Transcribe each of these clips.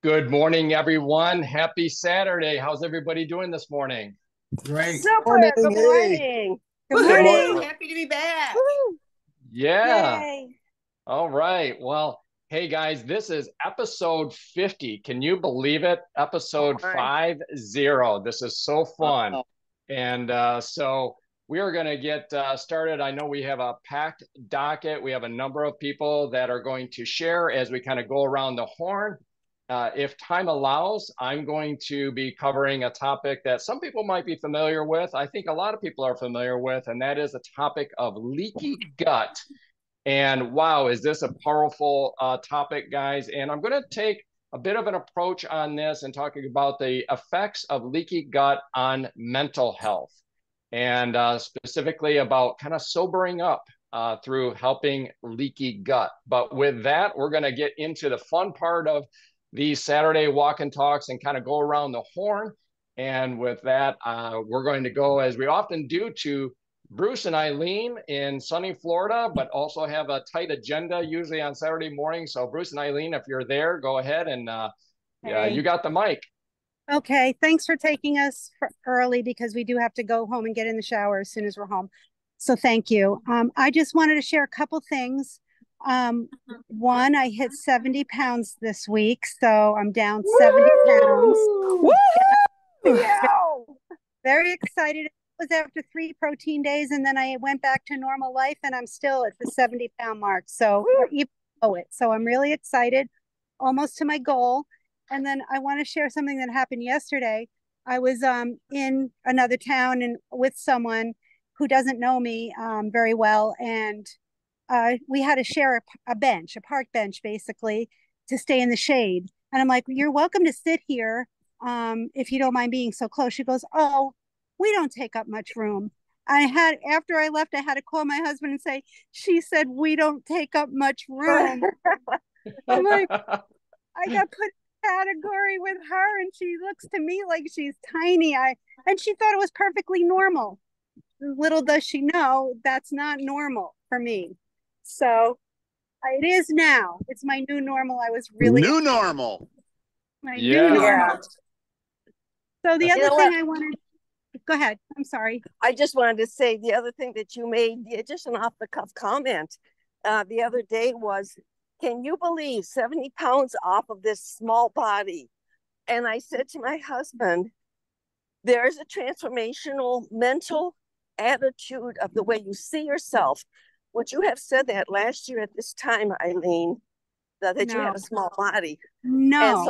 Good morning, everyone. Happy Saturday. How's everybody doing this morning? Great. Super. Good Hey. morning. Good Good morning. morning. Happy to be back. Woo. Yeah. Yay. All right. Well, hey guys, this is episode 50. Can you believe it? Episode Hi. 50. This is so fun. So we are going to get started. I know we have a packed docket. We have a number of people that are going to share as we kind of go around the horn. If time allows, I'm going to be covering a topic that some people might be familiar with. I think a lot of people are familiar with, and that is the topic of leaky gut. And wow, is this a powerful topic, guys? And I'm going to take a bit of an approach on this and talking about the effects of leaky gut on mental health, and specifically about kind of sobering up through helping leaky gut. But with that, we're going to get into the fun part of these Saturday walk and talks and kind of go around the horn. And with that, we're going to go, as we often do, to Bruce and Eileen in sunny Florida, but also have a tight agenda usually on Saturday morning. So Bruce and Eileen, if you're there, go ahead and Hey. you got the mic. Okay, thanks for taking us early because we do have to go home and get in the shower as soon as we're home. So thank you. I just wanted to share a couple things. One, I hit 70 pounds this week, so I'm down 70 pounds. Woo! Yeah. Very excited. It was after 3 protein days, and then I went back to normal life, and I'm still at the 70-pound mark. So even below it. So I'm really excited, almost to my goal. And then I want to share something that happened yesterday. I was in another town and with someone who doesn't know me very well, and we had to share a bench, a park bench, basically, to stay in the shade. And I'm like, "You're welcome to sit here if you don't mind being so close." She goes, "Oh, we don't take up much room." After I left, I had to call my husband and say, "She said we don't take up much room." I'm like, I got put category with her, and she looks to me like she's tiny. And she thought it was perfectly normal. Little does she know that's not normal for me. So it is now. It's my new normal. I was really New normal. my Yeah. new normal. Yeah. So the You other know thing what? I wanted, go ahead. I'm sorry. I just wanted to say the other thing that you made, just an off the cuff comment the other day was, can you believe 70 pounds off of this small body? And I said to my husband, there is a transformational mental attitude of the way you see yourself. Would you have said that last year at this time, Eileen, that you have No. a small body? No. And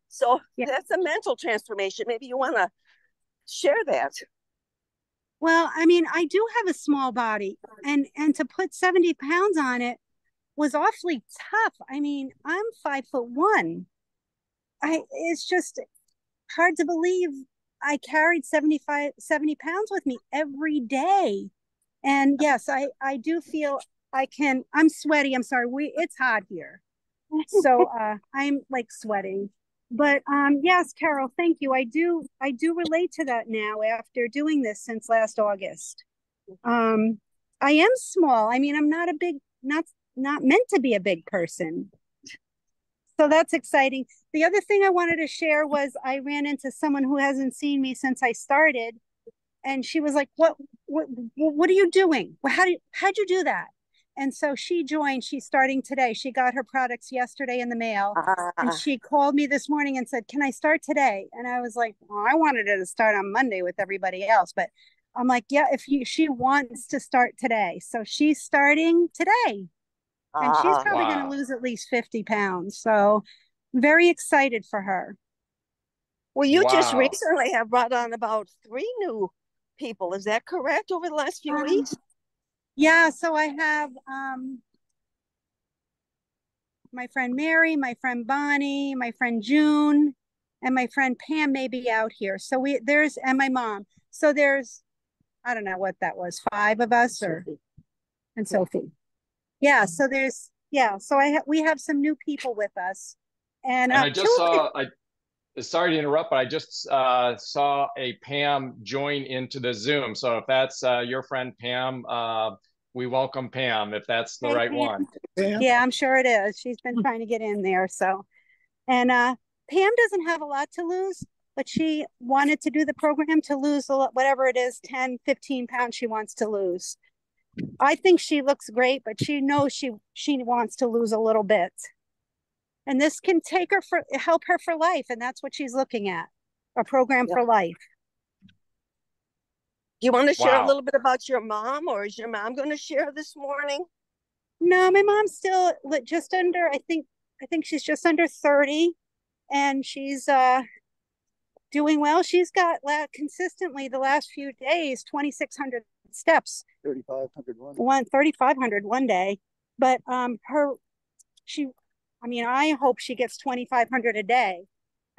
so Yeah. that's a mental transformation. Maybe you want to share that. Well, I mean, I do have a small body, and to put 70 pounds on it was awfully tough. I mean, I'm 5'1". It's just hard to believe I carried 70 pounds with me every day. And yes, I do feel I'm sweaty. I'm sorry. It's hot here. So I'm like sweating. But yes, Carol, thank you. I do relate to that now after doing this since last August. I am small. I mean, I'm not a big, not meant to be a big person. So that's exciting. The other thing I wanted to share was I ran into someone who hasn't seen me since I started, and she was like, what are you doing? Well, how'd you do that? And so she joined. She's starting today. She got her products yesterday in the mail, and she called me this morning and said, "Can I start today?" And I was like, "Well, I wanted her to start on Monday with everybody else, but I'm like, yeah, she wants to start today. So she's starting today, and she's probably going to lose at least 50 pounds. So very excited for her. Well, you just Wow. recently have brought on about 3 new people. Is that correct, over the last few weeks? Yeah, so I have my friend Mary, my friend Bonnie, my friend June, and my friend Pam may be out here. So and my mom. So there's, I don't know what that was, 5 of us, and Sophie. Yeah, so we have some new people with us. And I just sorry to interrupt, but I just saw a Pam join into the Zoom. So if that's your friend Pam, we welcome Pam if that's the right Pam. one. Yeah, I'm sure it is. She's been trying to get in there. So And Pam doesn't have a lot to lose, but she wanted to do the program to lose whatever it is, 10, 15 pounds she wants to lose. I think she looks great, but she knows she wants to lose a little bit. And this can help her for life. And that's what she's looking at, a program for life. Do you want to share a little bit about your mom, or is your mom going to share this morning? No, my mom's still just under, I think she's just under 30, and she's doing well. She's got consistently the last few days 2,600 steps. 3,500 one day. But I hope she gets 2,500 a day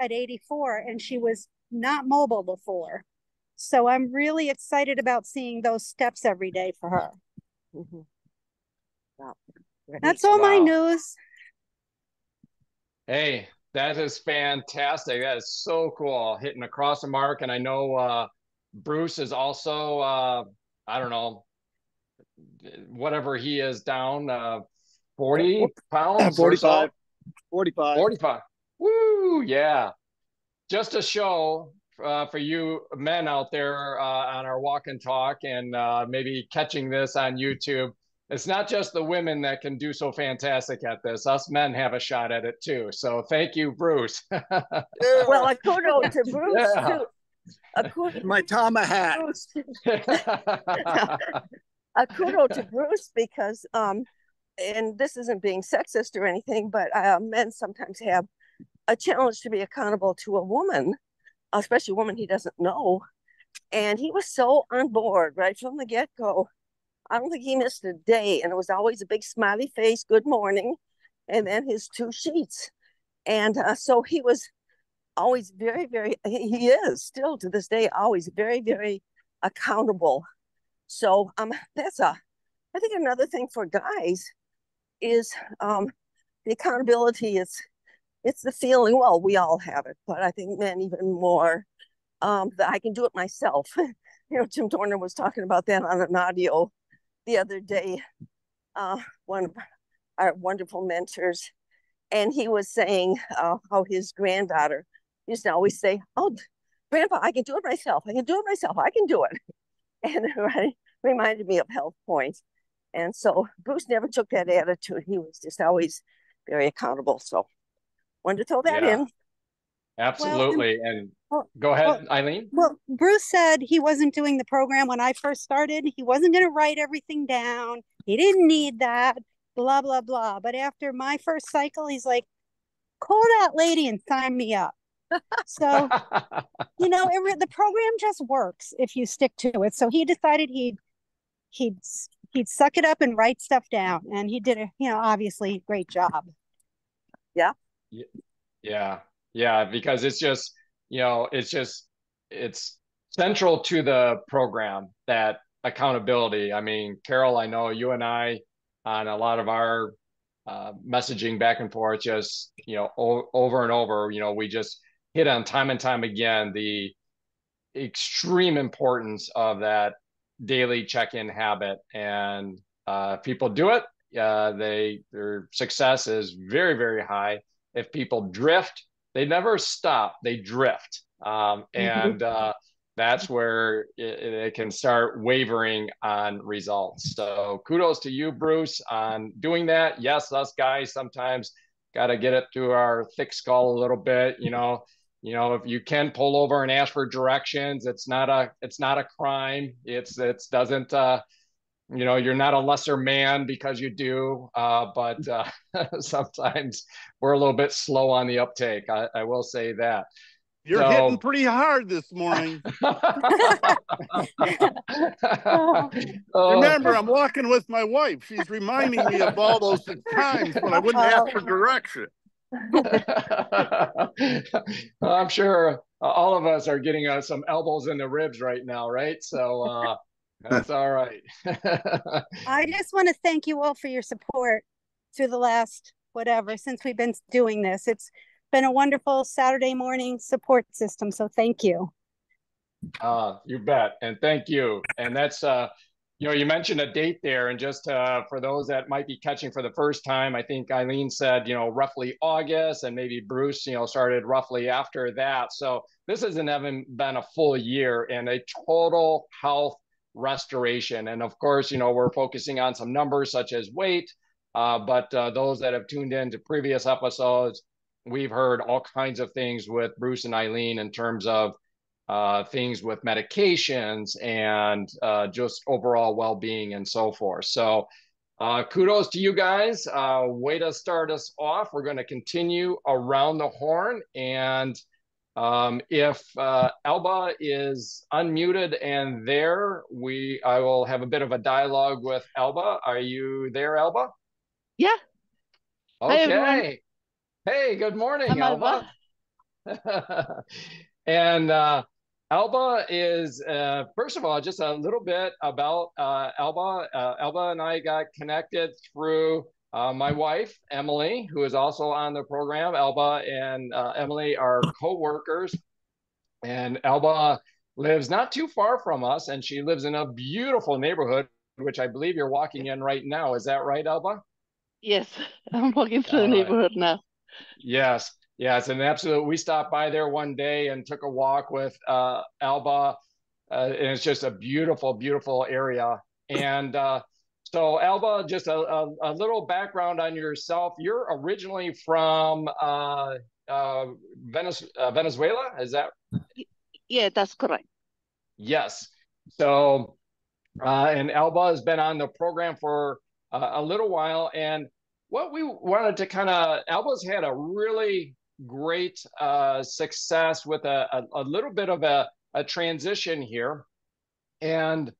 at 84, and she was not mobile before. So I'm really excited about seeing those steps every day for her. Mm-hmm. Wow. That's all my news. Hey, that is fantastic. That is so cool. Hitting across the mark. And I know Bruce is also, I don't know, whatever he is down, 40 pounds 45. or so? 45. Woo, yeah. Just a show for you men out there on our walk and talk, and maybe catching this on YouTube. It's not just the women that can do so fantastic at this. Us men have a shot at it too. So thank you, Bruce. Well, a kudos to Bruce too. My Tama hat. A kudos to Bruce because, and this isn't being sexist or anything, but men sometimes have a challenge to be accountable to a woman, especially a woman he doesn't know. And he was so on board right from the get-go. I don't think he missed a day. And it was always a big smiley face, good morning, and then his 2 sheets. And so he was always very, very, he is still to this day, always very, very accountable. So that's I think another thing for guys is the accountability. It's the feeling, well, we all have it, but I think men even more, that I can do it myself. Tim Dorner was talking about that on an audio the other day, one of our wonderful mentors, and he was saying how his granddaughter used to always say, "Oh, Grandpa, I can do it myself. I can do it myself. I can do it." And it reminded me of Health Point. And so Bruce never took that attitude. He was just always very accountable. So wanted to throw that in. Absolutely. Go ahead, Eileen. Well, Bruce said he wasn't doing the program when I first started. He wasn't going to write everything down. He didn't need that, blah, blah, blah. But after my first cycle, he's like, call that lady and sign me up. So, the program just works if you stick to it. So he decided he'd suck it up and write stuff down. And he did obviously great job. Yeah. Yeah, because it's just, it's central to the program, that accountability. I mean, Carol, I know you and I on a lot of our messaging back and forth, just, over and over, we just hit on time and time again the extreme importance of that daily check-in habit. And people do it, their success is very, very high. If people drift, they never stop, they drift. And that's where it can start wavering on results. So kudos to you, Bruce, on doing that. Yes, us guys sometimes got to get it through our thick skull a little bit. If you can pull over and ask for directions, it's not a crime. It doesn't, you're not a lesser man because you do, but sometimes we're a little bit slow on the uptake. I will say that. You're hitting pretty hard this morning. Remember, I'm walking with my wife. She's reminding me of all those times when I wouldn't ask for direction. I'm sure all of us are getting some elbows in the ribs right now, right? So that's all right. I just want to thank you all for your support through the last since we've been doing this. It's been a wonderful Saturday morning support system. So thank you. You bet. And thank you. And that's, You mentioned a date there, and just for those that might be catching for the first time, I think Eileen said, roughly August, and maybe Bruce, started roughly after that. So this hasn't even been a full year and a total health restoration. And of course, we're focusing on some numbers such as weight, but those that have tuned in to previous episodes, we've heard all kinds of things with Bruce and Eileen in terms of things with medications and just overall well-being and so forth. So kudos to you guys. Way to start us off. We're going to continue around the horn. And if Alba is unmuted and there, I will have a bit of a dialogue with Alba. Are you there, Alba? Yeah. Okay. Hi, Hey, good morning, I'm Alba. And Alba is, first of all, just a little bit about Alba. Alba and I got connected through my wife, Emily, who is also on the program. Alba and Emily are co-workers, and Alba lives not too far from us, and she lives in a beautiful neighborhood, which I believe you're walking in right now. Is that right, Alba? Yes, I'm walking through All the right. neighborhood now. Yes, yes, and absolutely. We stopped by there one day and took a walk with Alba, and it's just a beautiful, beautiful area. And so, Alba, just a little background on yourself. You're originally from Venezuela, is that? Yeah, that's correct. Yes. So, and Alba has been on the program for a little while. And what we wanted to Alba's had a really great success with a little bit of a transition here. And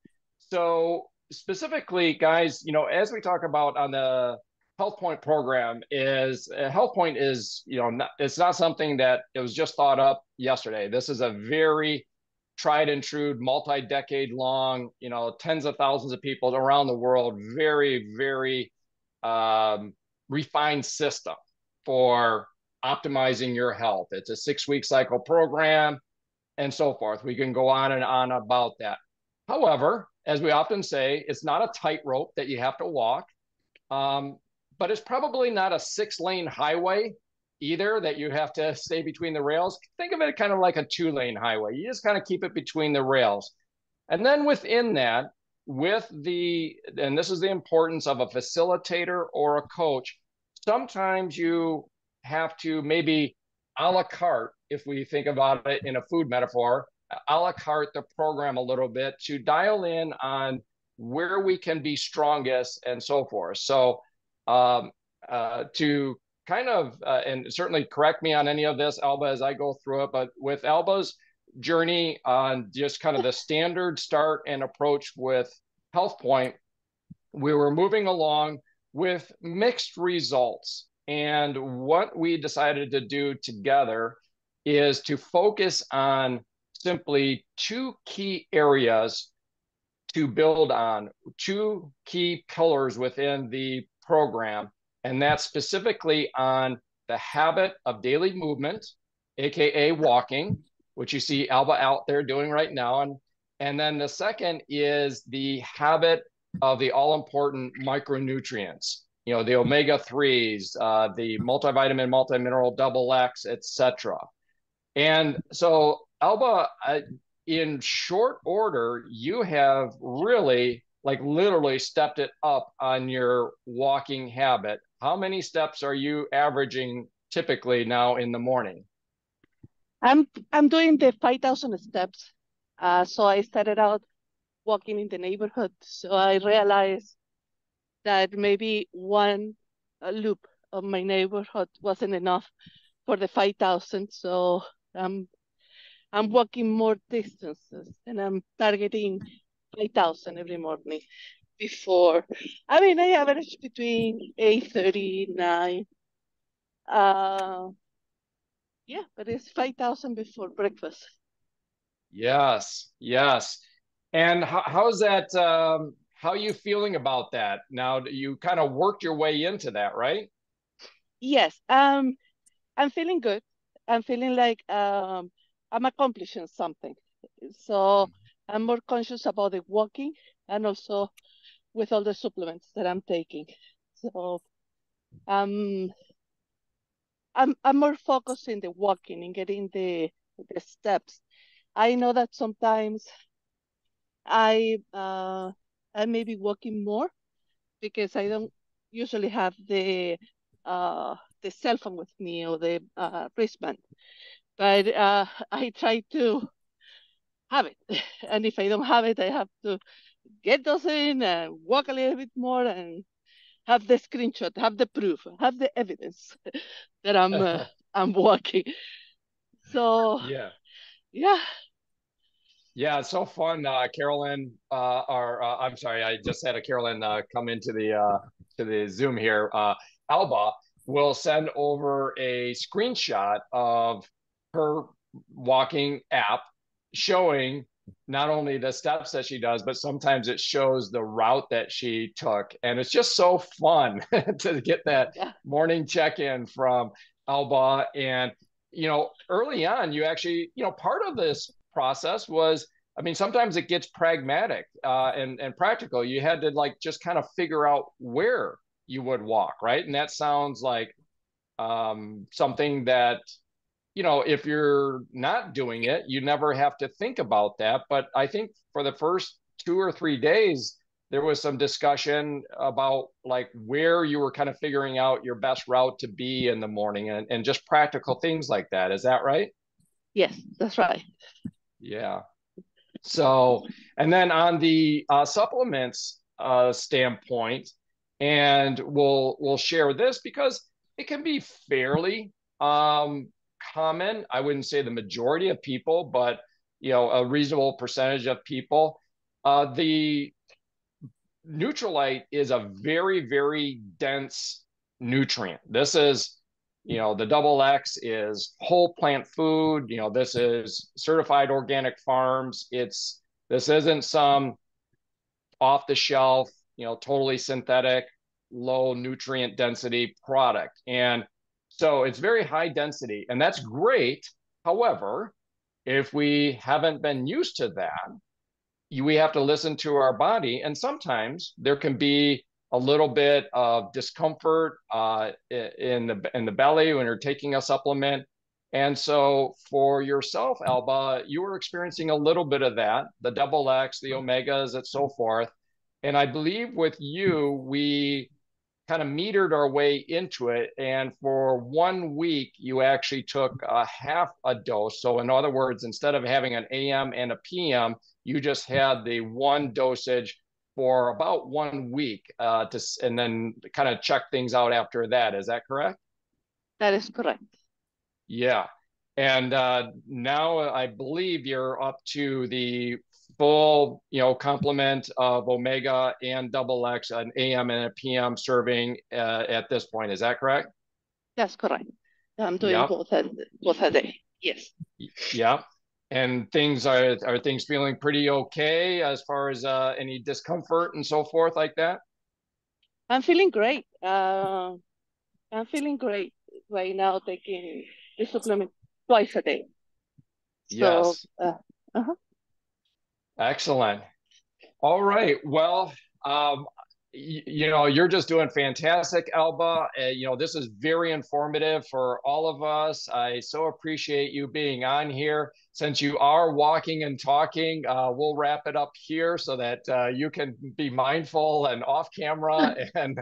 so specifically, guys, as we talk about on the Health Point program, is Health Point is, it's not something that it was just thought up yesterday. This is a very tried and true, multi-decade long, tens of thousands of people around the world, very, very refined system for optimizing your health. It's a 6-week cycle program and so forth. We can go on and on about that. However, as we often say, it's not a tightrope that you have to walk, but it's probably not a 6-lane highway either that you have to stay between the rails. Think of it kind of like a 2-lane highway. You just kind of keep it between the rails. And then within that, and this is the importance of a facilitator or a coach, sometimes you have to maybe a la carte, if we think about it in a food metaphor, a la carte the program a little bit to dial in on where we can be strongest and so forth. So to kind of, and certainly correct me on any of this, Alba, as I go through it, but with Alba's journey on just kind of the standard start and approach with Health Point, we were moving along with mixed results. And what we decided to do together is to focus on simply 2 key areas to build on, 2 key pillars within the program. And that's specifically on the habit of daily movement, AKA walking, which you see Alba out there doing right now. And then the second is the habit of the all-important micronutrients, the omega-3s, the multivitamin, multimineral, double X, etc. And so, Alba, in short order, you have really, like, literally stepped it up on your walking habit. How many steps are you averaging typically now in the morning? I'm doing the 5,000 steps. So I started out walking in the neighborhood. So I realized that maybe one loop of my neighborhood wasn't enough for the 5,000. So I'm walking more distances, and I'm targeting 5,000 every morning. I average between 8:30, 9. Yeah, but it's 5,000 before breakfast. Yes, yes. And how's that? How are you feeling about that? Now, you kind of worked your way into that, right? Yes, I'm feeling good. I'm feeling like I'm accomplishing something. So I'm more conscious about the walking and also with all the supplements that I'm taking. So I'm more focused in the walking and getting the steps. I know that sometimes I may be walking more because I don't usually have the cell phone with me or the wristband, but I try to have it, and if I don't have it, I have to get those in and walk a little bit more and have the screenshot, have the proof, have the evidence that I'm walking. So yeah. Yeah, it's so fun. Carolyn, I'm sorry, I just had a Carolyn come into the Zoom here. Alba will send over a screenshot of her walking app showing not only the steps that she does, but sometimes it shows the route that she took. And it's just so fun to get that morning check-in from Alba. And, early on, you actually, part of this process was, I mean, sometimes it gets pragmatic and practical. You had to just kind of figure out where you would walk, right? And that sounds like something that, if you're not doing it, you never have to think about that. But I think for the first 2 or 3 days, there was some discussion about where you were kind of figuring out your best route to be in the morning and just practical things like that. Is that right? Yes, that's right. Yeah. So, and then on the supplements standpoint, and we'll share this because it can be fairly common. I wouldn't say the majority of people, but a reasonable percentage of people. The Neutralite is a very, very dense nutrient. This is, the double X is whole plant food. This is certified organic farms. This isn't some off the shelf, totally synthetic, low nutrient density product. And so it's very high density, and that's great. However, if we haven't been used to that, we have to listen to our body. And sometimes there can be a little bit of discomfort in the belly when you're taking a supplement. And so for yourself, Alba, you were experiencing a little bit of that, the double X, the omegas, and so forth. And I believe with you, we kind of metered our way into it. And for 1 week, you actually took a half a dose. So in other words, instead of having an AM and a PM, you just had the one dosage for about 1 week and then kind of check things out after that. Is that correct? That is correct. Yeah. And now I believe you're up to the full, complement of omega and double X, an AM and a PM serving at this point. Is that correct? That's correct. I'm doing both a day. Yes. Yeah. And are things feeling pretty okay as far as any discomfort and so forth like that? I'm feeling great. I'm feeling great right now, taking the supplement twice a day. Yes. Excellent. All right. Well, you're just doing fantastic, Alba. This is very informative for all of us. I so appreciate you being on here. Since you are walking and talking, we'll wrap it up here so that you can be mindful and off camera and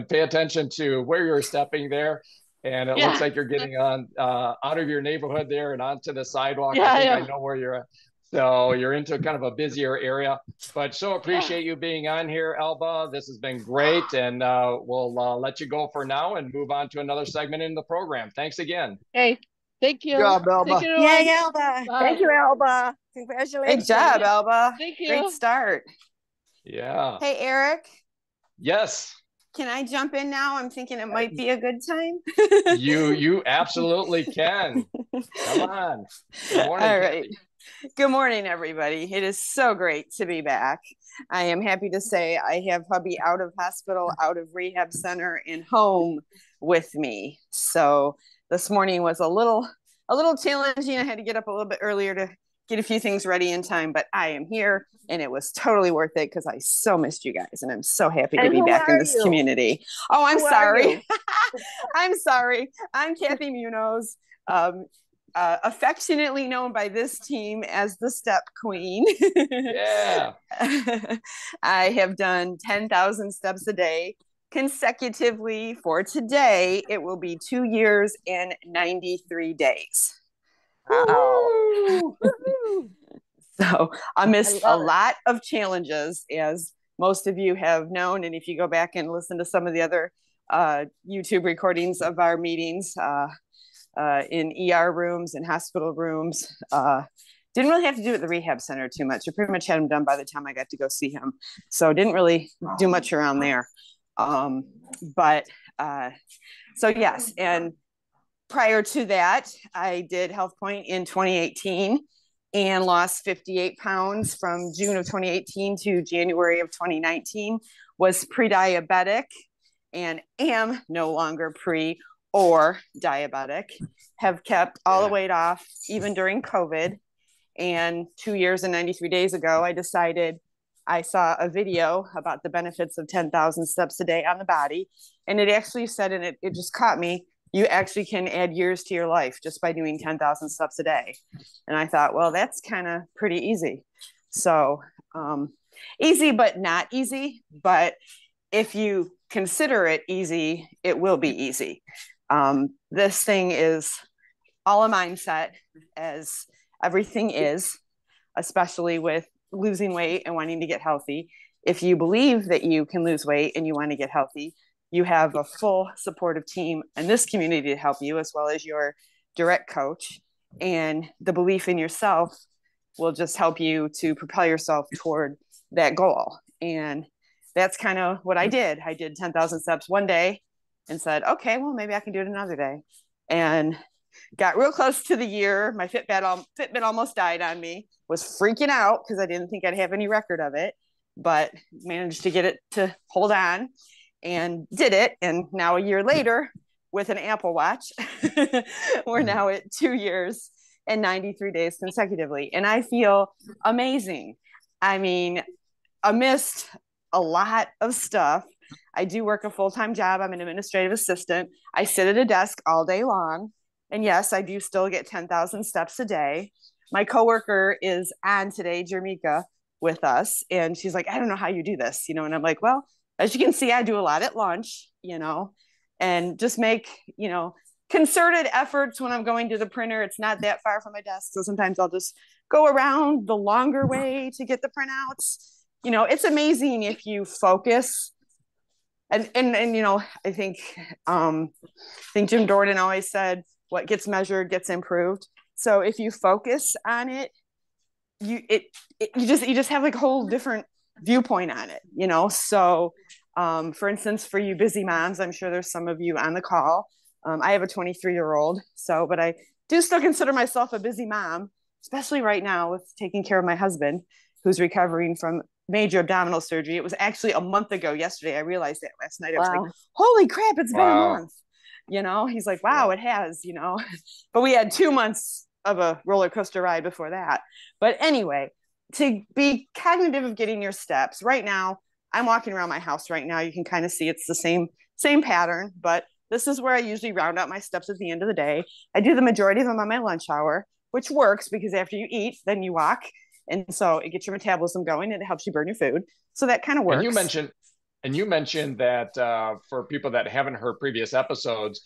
pay attention to where you're stepping there. And it looks like you're getting on out of your neighborhood there and onto the sidewalk. I know where you're at. So you're into kind of a busier area, but so appreciate you being on here, Alba. This has been great, and we'll let you go for now and move on to another segment in the program. Thanks again. Hey, thank you. Good job, Alba. Yay, Alba. Bye. Thank you, Alba. Congratulations. Good job, Alba. Thank you. Great start. Yeah. Hey, Eric. Yes. Can I jump in now? I'm thinking it might be a good time. You absolutely can. Come on. Good morning. All right. Good morning, everybody. It is so great to be back. I am happy to say I have hubby out of hospital, out of rehab center, and home with me. So this morning was a little challenging. I had to get up a little bit earlier to get a few things ready in time, but I am here and it was totally worth it because I so missed you guys and I'm so happy to be back in this community. Oh, I'm sorry. I'm sorry. I'm Kathy Munoz, affectionately known by this team as the Step Queen. Yeah. I have done 10,000 steps a day consecutively. For today, it will be 2 years and 93 days. Wow. So I missed a lot of challenges, as most of you have known. And if you go back and listen to some of the other YouTube recordings of our meetings in ER rooms and hospital rooms, didn't really have to do at the rehab center too much. I pretty much had him done by the time I got to go see him. So didn't really do much around there. So yes, and prior to that, I did Health Point in 2018 and lost 58 pounds from June of 2018 to January of 2019, was pre-diabetic and am no longer pre or diabetic, have kept all the weight off even during COVID. And 2 years and 93 days ago, I decided, I saw a video about the benefits of 10,000 steps a day on the body. And it actually said, and it just caught me, you actually can add years to your life just by doing 10,000 steps a day. And I thought, well, that's kind of pretty easy. So easy, but not easy. But if you consider it easy, it will be easy. This thing is all a mindset, as everything is, especially with losing weight and wanting to get healthy. If you believe that you can lose weight and you want to get healthy, you have a full supportive team in this community to help you, as well as your direct coach. And the belief in yourself will just help you to propel yourself toward that goal. And that's kind of what I did. I did 10,000 steps one day and said, okay, well, maybe I can do it another day. And got real close to the year. My Fitbit almost died on me, was freaking out because I didn't think I'd have any record of it, but managed to get it to hold on and did it. And now a year later with an Apple Watch, we're now at 2 years and 93 days consecutively. And I feel amazing. I mean, I missed a lot of stuff. I do work a full-time job. I'm an administrative assistant. I sit at a desk all day long. And yes, I do still get 10,000 steps a day. My coworker is on today, Jermika, with us. And she's like, I don't know how you do this, and I'm like, well, as you can see, I do a lot at lunch, and just make, concerted efforts when I'm going to the printer. It's not that far from my desk. So sometimes I'll just go around the longer way to get the printouts. It's amazing if you focus. And I think Jim Dordan always said, what gets measured gets improved. So if you focus on it, you just have like a whole different viewpoint on it, So for instance, for you busy moms, I'm sure there's some of you on the call. I have a 23-year-old, but I do still consider myself a busy mom, especially right now with taking care of my husband, who's recovering from major abdominal surgery. It was actually a month ago yesterday. I realized that last night. I was like, holy crap, it's been a month. He's like, wow, it has, but we had 2 months of a roller coaster ride before that. But anyway, to be cognitive of getting your steps right now, I'm walking around my house right now. You can kind of see it's the same pattern, but this is where I usually round out my steps at the end of the day. I do the majority of them on my lunch hour, which works because after you eat, then you walk. And so it gets your metabolism going and it helps you burn your food. So that kind of works. And you mentioned that for people that haven't heard previous episodes,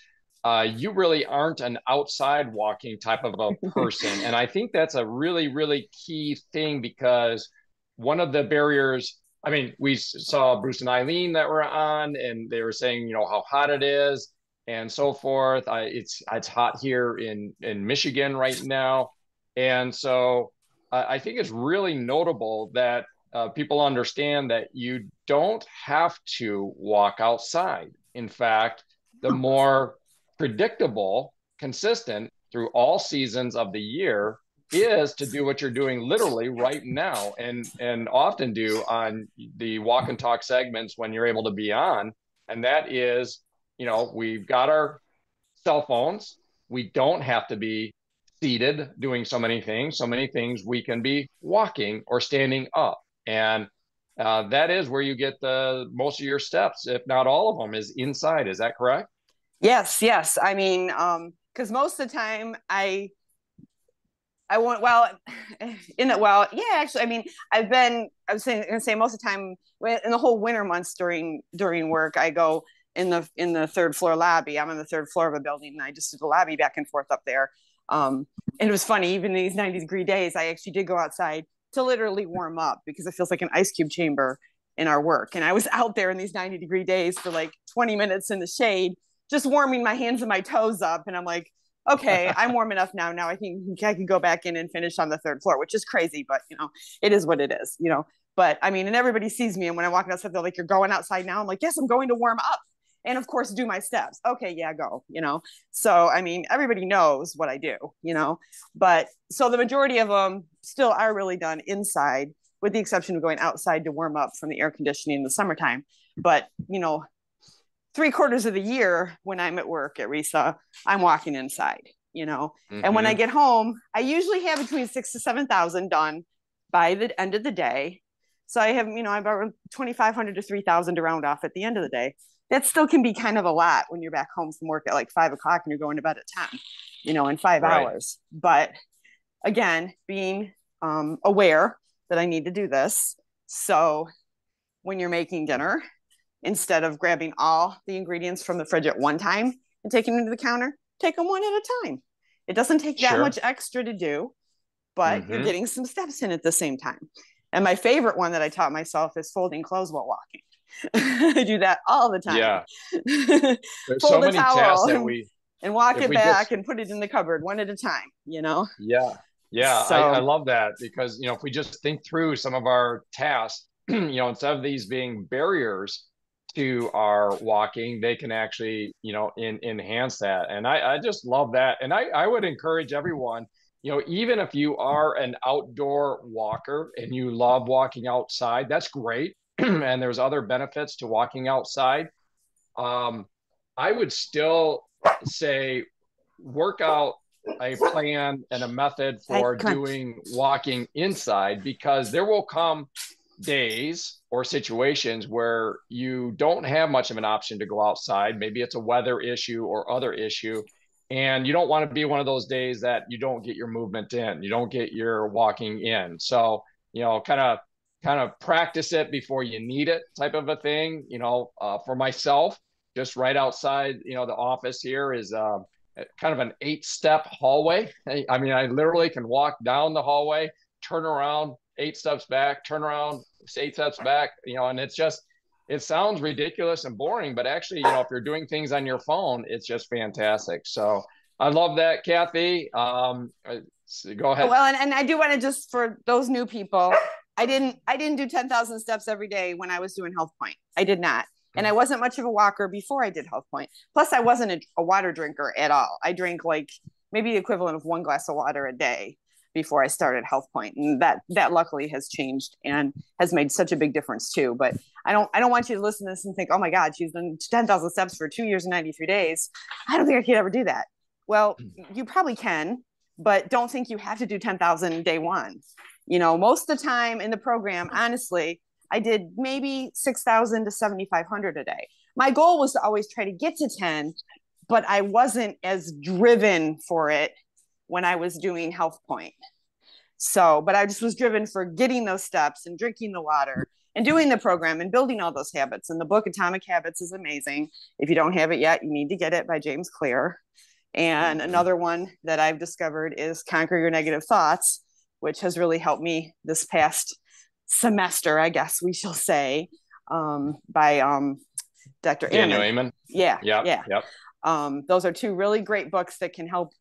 you really aren't an outside walking type of a person. And I think that's a really, really key thing, because one of the barriers, I mean, we saw Bruce and Eileen that were on, and they were saying, how hot it is and so forth. It's hot here in Michigan right now. And so I think it's really notable that people understand that you don't have to walk outside. In fact, the more predictable, consistent through all seasons of the year is to do what you're doing literally right now, and often do on the walk and talk segments when you're able to be on. And that is, we've got our cell phones. We don't have to be seated doing so many things we can be walking or standing up. And that is where you get the most of your steps, if not all of them, is inside. Is that correct? Yes. I mean, because most of the time I want, actually, I mean, I was going to say most of the time in the whole winter months during work, I go in the third floor lobby. I'm on the third floor of a building, and I just do the lobby back and forth up there. And it was funny, even these 90-degree days, I actually did go outside to literally warm up because it feels like an ice cube chamber in our work. And I was out there in these 90-degree days for like 20 minutes in the shade, just warming my hands and my toes up. And I'm like, okay, I'm warm enough now. Now I think I can go back in and finish on the third floor, which is crazy, but it is what it is, But I mean, and everybody sees me, and when I walk outside, they're like, "You're going outside now?" I'm like, "Yes, I'm going to warm up, and of course, do my steps." Okay, yeah, go. So I mean, everybody knows what I do, But so the majority of them still are really done inside, with the exception of going outside to warm up from the air conditioning in the summertime. But 3/4 of the year when I'm at work at RISA, I'm walking inside, and when I get home, I usually have between 6,000 to 7,000 done by the end of the day. So I have, about 2,500 to 3,000 to round off at the end of the day. That still can be kind of a lot when you're back home from work at like 5 o'clock and you're going to bed at 10, in 5 hours. But again, being aware that I need to do this. So when you're making dinner, instead of grabbing all the ingredients from the fridge at one time and taking them to the counter, take them one at a time. It doesn't take that much extra to do, but you're getting some steps in at the same time. And my favorite one that I taught myself is folding clothes while walking. I do that all the time. Yeah. There's Fold so many tasks that and walk it back and put it in the cupboard one at a time, Yeah. Yeah. So, I love that because, if we just think through some of our tasks, instead of these being barriers to our walking, they can actually, enhance that. And I just love that. And I would encourage everyone, even if you are an outdoor walker and you love walking outside, that's great. And there's other benefits to walking outside. I would still say work out a plan and a method for doing walking inside, because there will come days or situations where you don't have much of an option to go outside. Maybe it's a weather issue or other issue. And you don't want to be one of those days that you don't get your movement in, you don't get your walking in. So, kind of practice it before you need it type of a thing. For myself, just right outside, the office here is kind of an 8-step hallway. I mean, I literally can walk down the hallway, turn around, 8 steps back, turn around, 8 steps back, and it sounds ridiculous and boring, but actually, if you're doing things on your phone, it's just fantastic. So I love that, Kathy. Go ahead. Well, and I do want to, just for those new people, I didn't do 10,000 steps every day when I was doing Health Point. I did not. And I wasn't much of a walker before I did Health Point. Plus, I wasn't a water drinker at all. I drank like maybe the equivalent of 1 glass of water a day before I started Health Point. And that luckily has changed and has made such a big difference too. But I don't want you to listen to this and think, oh my God, she's done 10,000 steps for 2 years and 93 days. I don't think I could ever do that. Well, you probably can, but don't think you have to do 10,000 day one. Most of the time in the program, honestly, I did maybe 6,000 to 7,500 a day. My goal was to always try to get to 10, but I wasn't as driven for it when I was doing Health Point. But I just was driven for getting those steps and drinking the water and doing the program and building all those habits. And the book Atomic Habits is amazing. If you don't have it yet, you need to get it, by James Clear. And another one that I've discovered is Conquer Your Negative Thoughts, which has really helped me this past semester, I guess we shall say, by Dr. Daniel Amen. Yeah. Yep. Those are 2 really great books that can help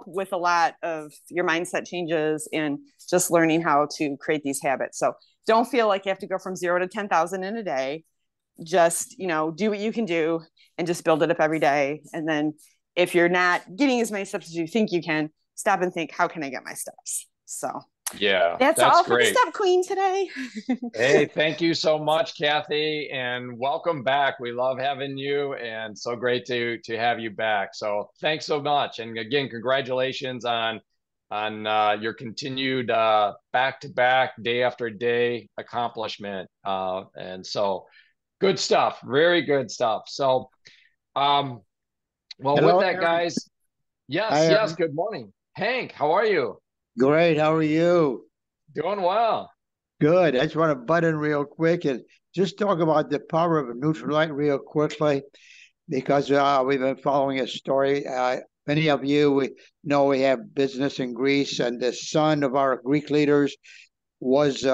with a lot of your mindset changes and just learning how to create these habits. So don't feel like you have to go from 0 to 10,000 in a day. Just, do what you can do and just build it up every day. And then if you're not getting as many steps as you think you can, stop and think, how can I get my steps? So Yeah, That's that's all for the great. Step Queen today. Hey, thank you so much, Kathy, and welcome back. We love having you, and so great to have you back. So thanks so much, and again, congratulations on your continued back-to-back, day after day accomplishment. And so good stuff, very good stuff. So, well, with Hello, that, Aaron. guys, yes, Hi, yes. Aaron. Good morning, Hank. How are you? Great. How are you? Doing well. Good. I just want to butt in real quick and just talk about the power of Nutrilite real quickly because we've been following a story. Many of you know we have business in Greece, and the son of our Greek leaders was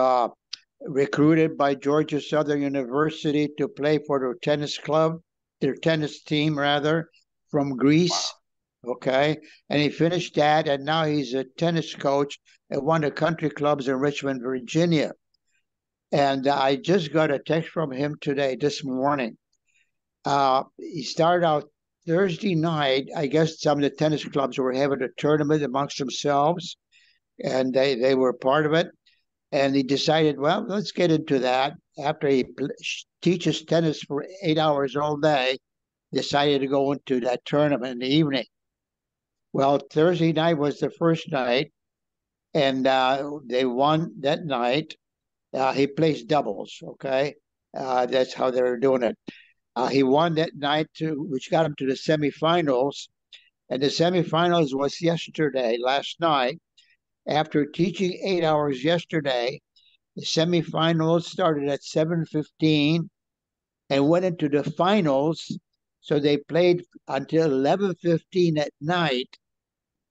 recruited by Georgia Southern University to play for their tennis club, their tennis team rather, from Greece. Okay. And he finished that, and now he's a tennis coach at one of the country clubs in Richmond, Virginia. And I just got a text from him today, this morning. He started out Thursday night. I guess some of the tennis clubs were having a tournament amongst themselves, and they were part of it. And he decided, well, let's get into that. After he teaches tennis for 8 hours all day, decided to go into that tournament in the evening. Well, Thursday night was the first night, and they won that night. He plays doubles, okay? That's how they were doing it. He won that night, which got him to the semifinals. And the semifinals was yesterday, last night. After teaching 8 hours yesterday, the semifinals started at 7:15 and went into the finals. So they played until 11:15 at night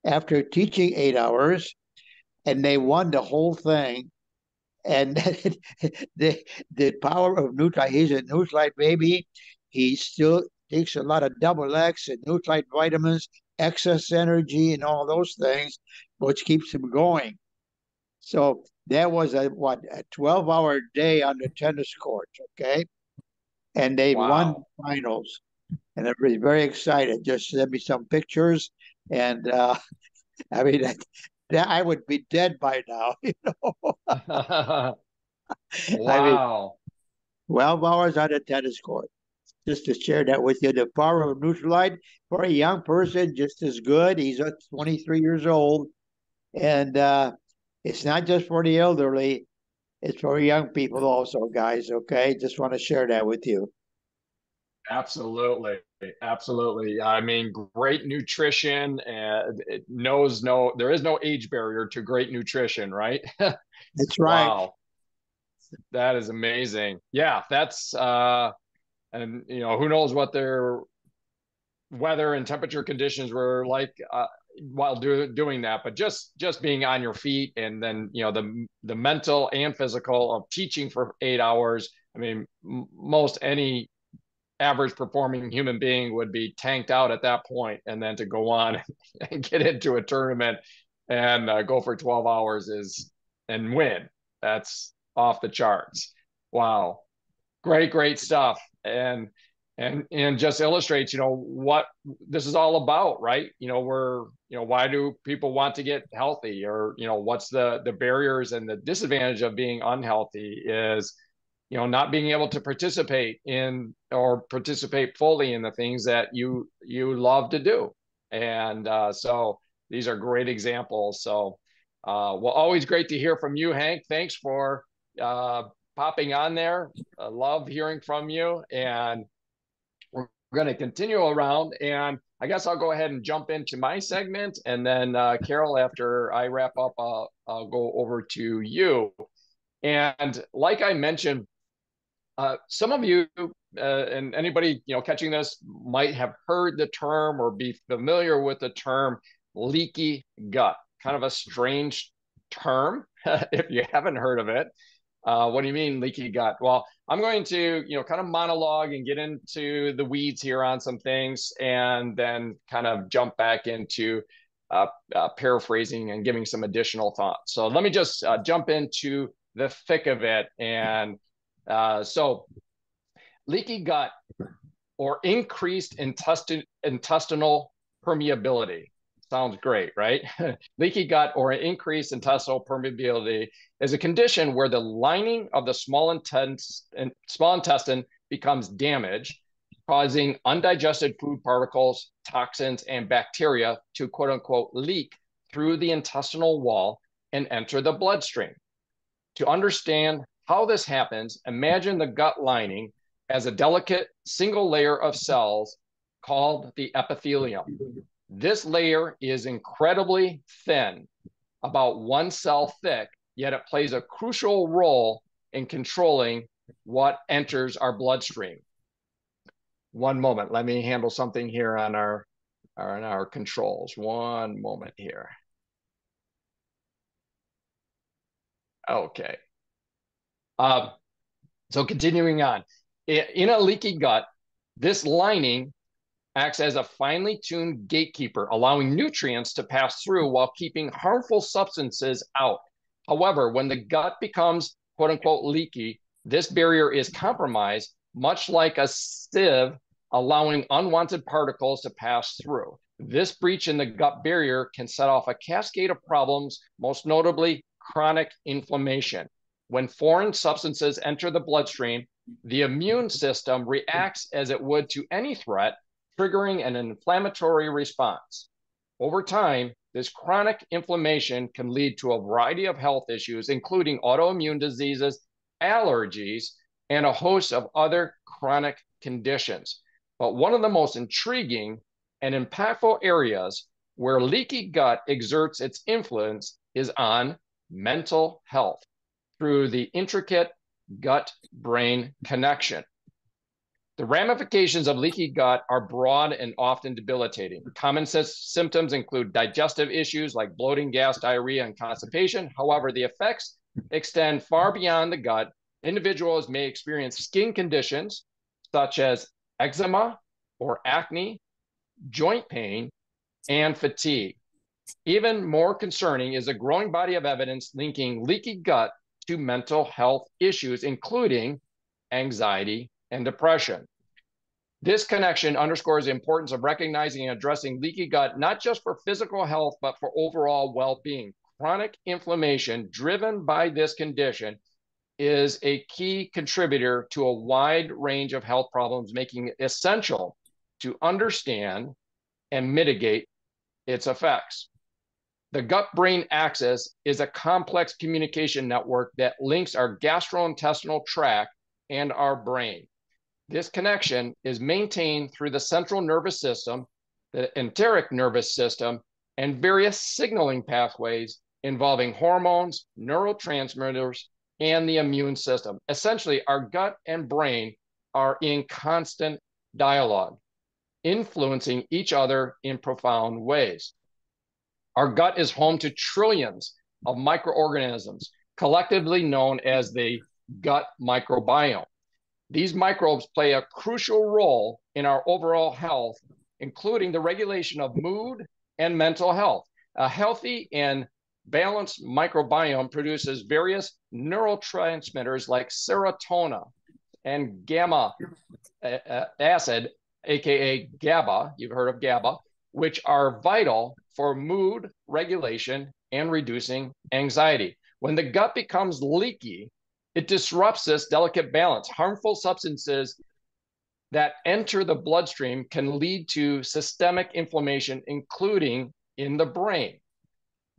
after teaching 8 hours, and they won the whole thing. And the power of Nutrilite, he's a Nutrilite baby. He still takes a lot of double X and Nutrilite vitamins, excess energy, and all those things, which keeps him going. So that was a 12-hour day on the tennis court, okay? And they won Wow. the finals. And everybody's very excited. Just sent me some pictures. And I mean, I would be dead by now, you know. I mean, Wow. 12 hours on a tennis court. Just to share that with you, the power of Nutrilite for a young person, just as good. He's 23 years old. And it's not just for the elderly, it's for young people also, guys. Okay. Just want to share that with you. Absolutely. Absolutely. I mean, great nutrition, and it knows there is no age barrier to great nutrition, right? That's right. Wow. That is amazing. Yeah, that's and who knows what their weather and temperature conditions were like while doing that, but just being on your feet, and then the mental and physical of teaching for 8 hours. I mean, most any average performing human being would be tanked out at that point, and then to go on and get into a tournament and go for 12 hours and win, that's off the charts. Wow, great stuff. And just illustrates what this is all about, right? Why do people want to get healthy, or what's the barriers and the disadvantage of being unhealthy is not being able to participate in or participate fully in the things that you love to do. And so these are great examples. So well, always great to hear from you, Hank. Thanks for popping on there. I love hearing from you, and we're going to continue around. And I guess I'll go ahead and jump into my segment, and then Carol, after I wrap up, I'll go over to you. And like I mentioned, some of you and anybody catching this might have heard the term or be familiar with the term leaky gut. Kind of a strange term if you haven't heard of it. What do you mean leaky gut? Well, I'm going to kind of monologue and get into the weeds here on some things, and then kind of jump back into paraphrasing and giving some additional thoughts. So let me just jump into the thick of it. And so leaky gut, or increased intestinal permeability. Sounds great, right? Leaky gut or an increased intestinal permeability is a condition where the lining of the small intestine becomes damaged, causing undigested food particles, toxins, and bacteria to quote unquote leak through the intestinal wall and enter the bloodstream. To understand how this happens, imagine the gut lining as a delicate single layer of cells called the epithelium. This layer is incredibly thin, about 1 cell thick, yet it plays a crucial role in controlling what enters our bloodstream. One moment, let me handle something here on our controls. One moment here. Okay. So continuing on, in a leaky gut, this lining acts as a finely tuned gatekeeper, allowing nutrients to pass through while keeping harmful substances out. However, when the gut becomes quote unquote leaky, this barrier is compromised, much like a sieve allowing unwanted particles to pass through. This breach in the gut barrier can set off a cascade of problems, most notably chronic inflammation. When foreign substances enter the bloodstream, the immune system reacts as it would to any threat, triggering an inflammatory response. Over time, this chronic inflammation can lead to a variety of health issues, including autoimmune diseases, allergies, and a host of other chronic conditions. But one of the most intriguing and impactful areas where leaky gut exerts its influence is on mental health through the intricate gut-brain connection. The ramifications of leaky gut are broad and often debilitating. Common symptoms include digestive issues like bloating, gas, diarrhea, and constipation. However, the effects extend far beyond the gut. Individuals may experience skin conditions such as eczema or acne, joint pain, and fatigue. Even more concerning is a growing body of evidence linking leaky gut to mental health issues, including anxiety and depression. This connection underscores the importance of recognizing and addressing leaky gut, not just for physical health, but for overall well-being. Chronic inflammation driven by this condition is a key contributor to a wide range of health problems, making it essential to understand and mitigate its effects. The gut-brain axis is a complex communication network that links our gastrointestinal tract and our brain. This connection is maintained through the central nervous system, the enteric nervous system, and various signaling pathways involving hormones, neurotransmitters, and the immune system. Essentially, our gut and brain are in constant dialogue, influencing each other in profound ways. Our gut is home to trillions of microorganisms, collectively known as the gut microbiome. These microbes play a crucial role in our overall health, including the regulation of mood and mental health. A healthy and balanced microbiome produces various neurotransmitters like serotonin and gamma acid, aka GABA, you've heard of GABA, which are vital for mood regulation and reducing anxiety. When the gut becomes leaky, it disrupts this delicate balance. Harmful substances that enter the bloodstream can lead to systemic inflammation, including in the brain.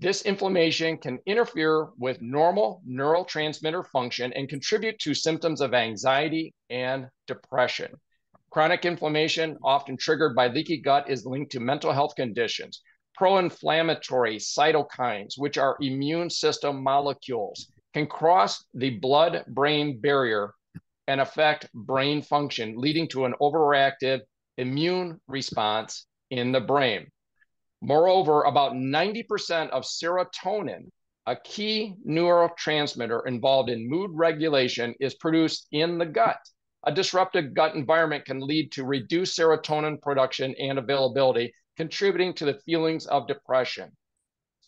This inflammation can interfere with normal neurotransmitter function and contribute to symptoms of anxiety and depression. Chronic inflammation, often triggered by leaky gut, is linked to mental health conditions. Pro-inflammatory cytokines, which are immune system molecules, can cross the blood-brain barrier and affect brain function, leading to an overreactive immune response in the brain. Moreover, about 90% of serotonin, a key neurotransmitter involved in mood regulation, is produced in the gut. A disrupted gut environment can lead to reduced serotonin production and availability, contributing to the feelings of depression.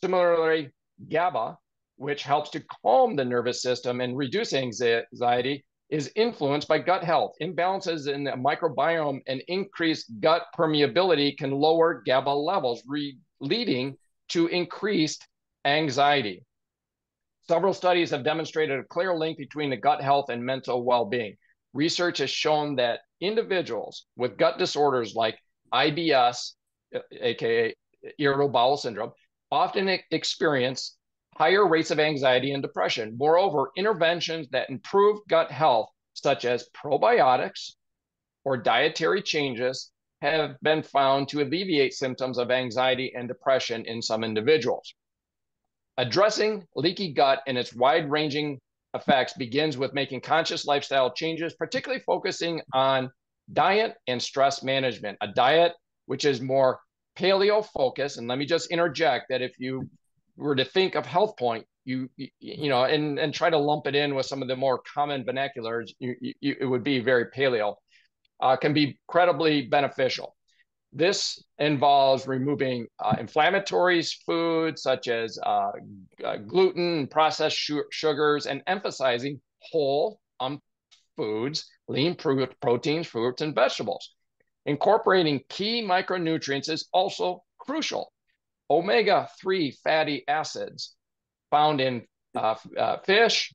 Similarly, GABA, which helps to calm the nervous system and reduce anxiety, is influenced by gut health. Imbalances in the microbiome and increased gut permeability can lower GABA levels, leading to increased anxiety. Several studies have demonstrated a clear link between the gut health and mental well-being. Research has shown that individuals with gut disorders like IBS, aka irritable bowel syndrome, often experience higher rates of anxiety and depression. Moreover, interventions that improve gut health, such as probiotics or dietary changes, have been found to alleviate symptoms of anxiety and depression in some individuals. Addressing leaky gut and its wide-ranging effects begins with making conscious lifestyle changes, particularly focusing on diet and stress management. A diet which is more paleo focused. And let me just interject that if you were to think of Health Point, and try to lump it in with some of the more common vernaculars, it would be very paleo, can be incredibly beneficial. This involves removing inflammatory foods such as gluten, processed sugars, and emphasizing whole foods, lean proteins, fruits, and vegetables. Incorporating key micronutrients is also crucial. Omega-3 fatty acids found in fish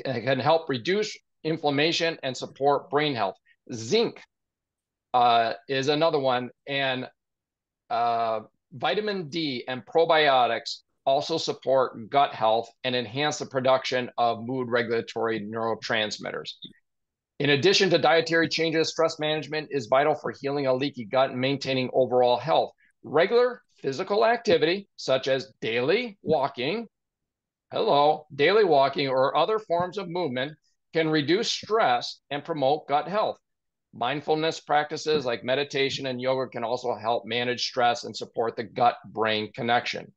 can help reduce inflammation and support brain health. Zinc is another one, and vitamin D and probiotics also support gut health and enhance the production of mood regulatory neurotransmitters. In addition to dietary changes, stress management is vital for healing a leaky gut and maintaining overall health. Regular physical activity, such as daily walking, or other forms of movement, can reduce stress and promote gut health. Mindfulness practices like meditation and yoga can also help manage stress and support the gut-brain connection.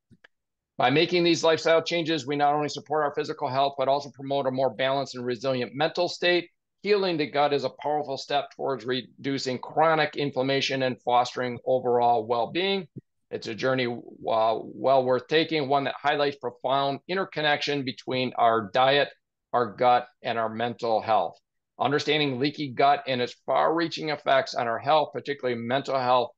By making these lifestyle changes, we not only support our physical health, but also promote a more balanced and resilient mental state. Healing the gut is a powerful step towards reducing chronic inflammation and fostering overall well-being. It's a journey well worth taking, one that highlights profound interconnection between our diet, our gut, and our mental health. Understanding leaky gut and its far-reaching effects on our health, particularly mental health,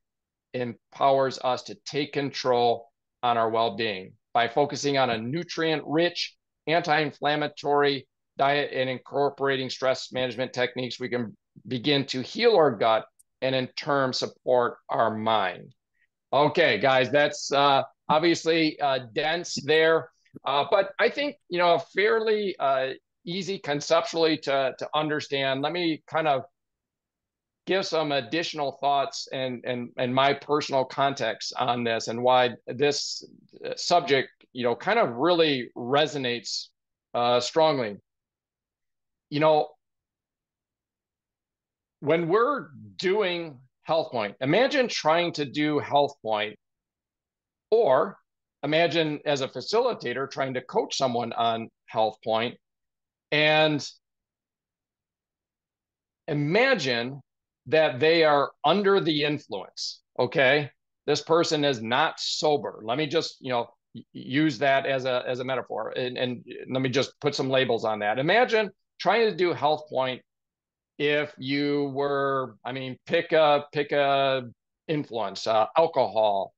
empowers us to take control on our well-being. By focusing on a nutrient-rich, anti-inflammatory diet and incorporating stress management techniques, we can begin to heal our gut and in turn support our mind. Okay, guys, that's obviously dense there, but I think, fairly easy conceptually to understand. Let me kind of give some additional thoughts and my personal context on this and why this subject, kind of really resonates strongly. When we're doing Health Point, imagine trying to do Health Point, or imagine as a facilitator trying to coach someone on Health Point, and imagine that they are under the influence. Okay, this person is not sober. Let me just use that as a metaphor, and let me just put some labels on that. Imagine trying to do Health Point if you were, pick a influence, alcohol,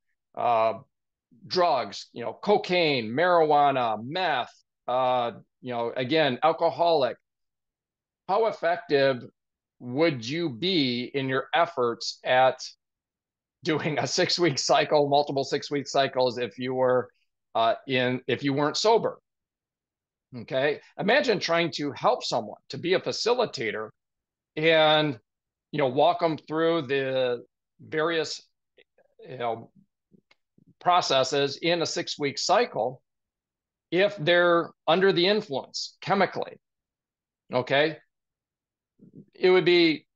drugs, cocaine, marijuana, meth, again, alcoholic. How effective would you be in your efforts at doing a 6-week cycle, multiple 6-week cycles if you were if you weren't sober? Okay, imagine trying to help someone, to be a facilitator, and walk them through the various processes in a 6-week cycle if they're under the influence chemically. Okay, it would be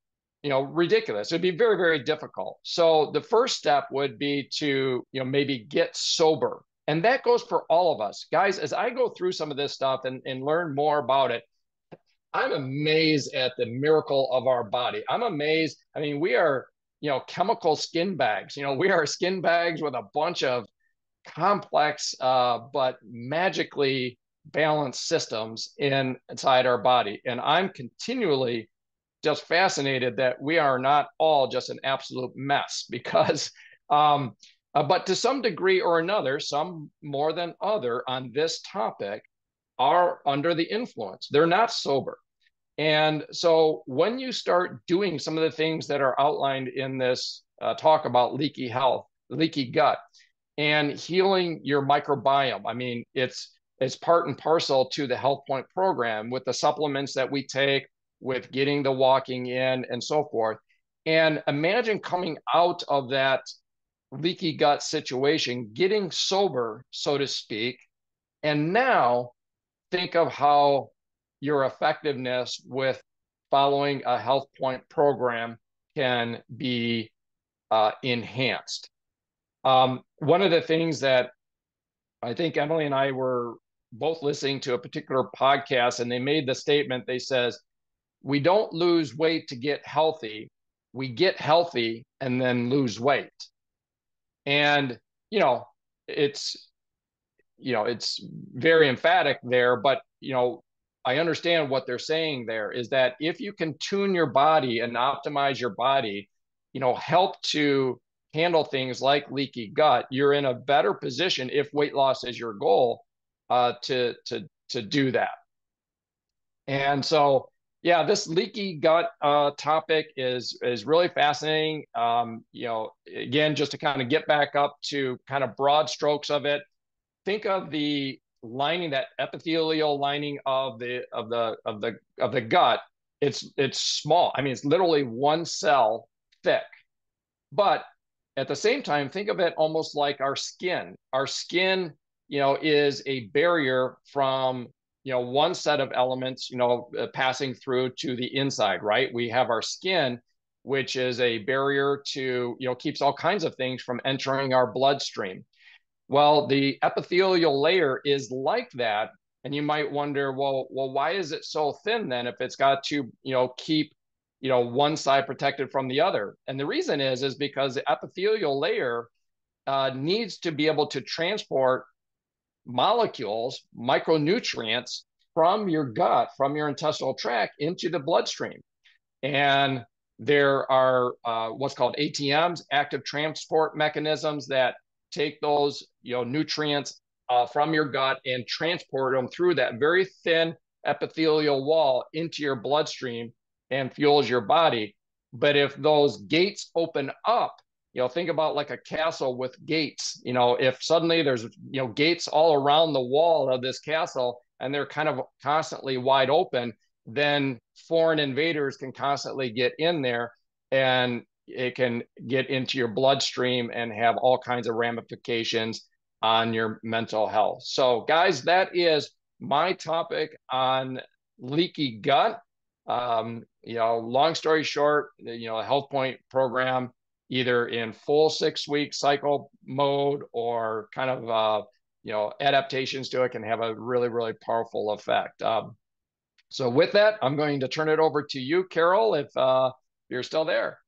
ridiculous. It'd be very, very difficult. So the first step would be to maybe get sober, and that goes for all of us, guys. As I go through some of this stuff and learn more about it, I'm amazed at the miracle of our body. I'm amazed. We are, chemical skin bags. We are skin bags with a bunch of complex, but magically balanced systems inside our body. And I'm continually just fascinated that we are not all just an absolute mess because, but to some degree or another, some more than other on this topic are under the influence. They're not sober. And so when you start doing some of the things that are outlined in this talk about leaky health, leaky gut, and healing your microbiome, I mean, it's part and parcel to the Health Point program with the supplements that we take, with getting the walking in and so forth. And imagine coming out of that leaky gut situation, getting sober, so to speak, and now think of how your effectiveness with following a Health Point program can be enhanced. One of the things that I think Emily and I were both listening to a particular podcast, and they made the statement, they says, we don't lose weight to get healthy. We get healthy and then lose weight. And, it's very emphatic there, but, I understand what they're saying there is that if you can tune your body and optimize your body, help to handle things like leaky gut, you're in a better position if weight loss is your goal to do that. And so, yeah, this leaky gut topic is really fascinating. Again, just to kind of get back up to kind of broad strokes of it, think of the lining, that epithelial lining of the gut. It's small. I mean, it's literally one cell thick. But at the same time, think of it almost like our skin. Our skin, is a barrier from one set of elements, passing through to the inside, right? We have our skin, which is a barrier to, keeps all kinds of things from entering our bloodstream. Well, the epithelial layer is like that. And you might wonder, well, why is it so thin then if it's got to, keep, one side protected from the other? And the reason is because the epithelial layer needs to be able to transport molecules, micronutrients from your gut, from your intestinal tract into the bloodstream. And there are what's called ATMs, active transport mechanisms, that take those nutrients from your gut and transport them through that very thin epithelial wall into your bloodstream and fuels your body. But if those gates open up, think about like a castle with gates. If suddenly there's gates all around the wall of this castle and they're kind of constantly wide open, then foreign invaders can constantly get in there, and it can get into your bloodstream and have all kinds of ramifications on your mental health. So guys, that is my topic on leaky gut. Long story short, a Health Point program, either in full 6-week cycle mode or kind of, adaptations to it, can have a really, really powerful effect. So with that, I'm going to turn it over to you, Carol, if you're still there.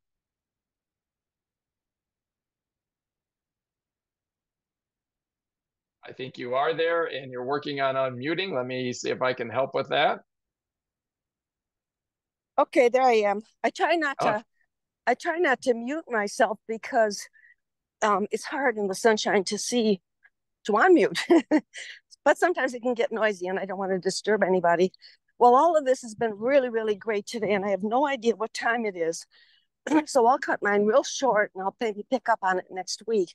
I think you are there and you're working on unmuting. Let me see if I can help with that. Okay, there I am. I try not to mute myself because it's hard in the sunshine to unmute. But sometimes it can get noisy and I don't want to disturb anybody. Well, all of this has been really, really great today, and I have no idea what time it is. So I'll cut mine real short and I'll maybe pick up on it next week.